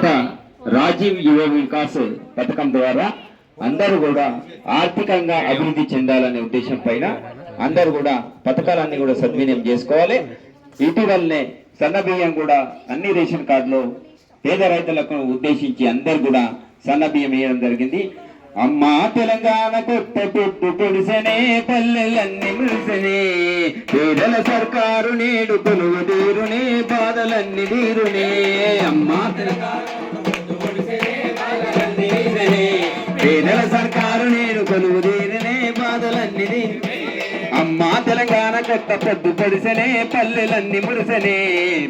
తర్వాత రాజీవ్ యువ వికాస్ పథకం ద్వారా అందరూ కూడా ఆర్థికంగా అభివృద్ధి చెందాలనే ఉద్దేశం పైన అందరూ కూడా పథకాలన్నీ కూడా సద్వినియోగం చేసుకోవాలి. ఇటీవలనే సన్న బియ్యం కూడా అన్ని రేషన్ కార్డులో పేద రైతులకు ఉద్దేశించి అందరు కూడా సన్న బియ్యం వేయడం జరిగింది. అమ్మా తెలంగాణ కొత్త పుట్టు పొడిసెనే పల్లెలన్నీ మురిసెనే, పేదల సర్కారు నేడు కొలువు తీరునే బాధలన్నీ తీరునే. అమ్మా పేదల సర్కారు నేడు కొలువు తీరునే బాధలన్నీ తీరునే. అమ్మా తెలంగాణ కొత్త పొద్దు పొడిసెనే పల్లెలన్నీ మురిసెనే,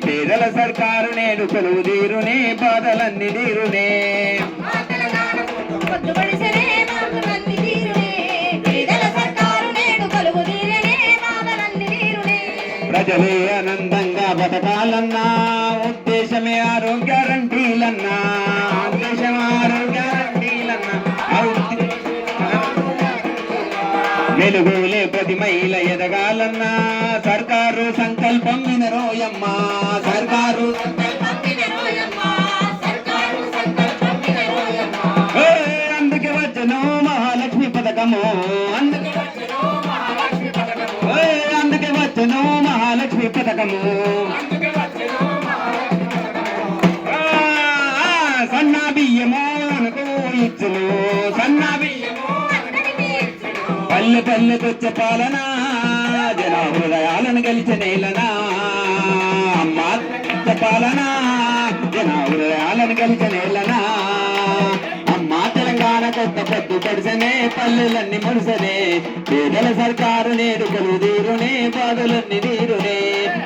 పేదల సర్కారు నేడు కొలువు తీరునే బాధలన్నీ తీరునే. ప్రజలే ఆనందంగా బతకాలన్నా ఉద్దేశమే ఆరోగ్య గ్యారంటీలన్నా, ఉద్దేశం ఆరోగ్య గ్యారంటీలన్నా. వెలుగులే ప్రతి మహిళ ఎదగాలన్నా సర్కారు సంకల్పం వినరోయమ్మా, సర్కారు అందుకే వచ్చను మహాలక్ష్మి పథకము, అందుకే వచ్చను మహాలక్ష్మి పథకము. సన్నా బియ్యము అనుకో ఇచ్చును, సన్నా బియ్యము పల్లె పల్లెకొచ్చే పాలన జన హృదయాలను గెలిచే నేలనా. అమ్మా పాలన జన హృదయాలను గెలిచే నేలనా. అమ్మా తెలంగాణ కొత్త పొద్దు పొడిసెనే పల్లెలన్నీ మురిసెనే, పేదల సర్కారు నేడు కొలువు తీరునే బాధలన్నీ తీరునే.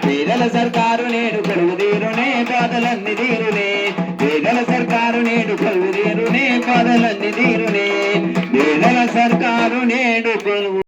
పేదల సర్కారు నేడు కొలువు తీరునే బాధలన్నీ తీరునే. పేదల సర్కారు నేడు కొలువు తీరునే బాధలన్నీ తీరునే. పేదల సర్కారు నేడు కొలువు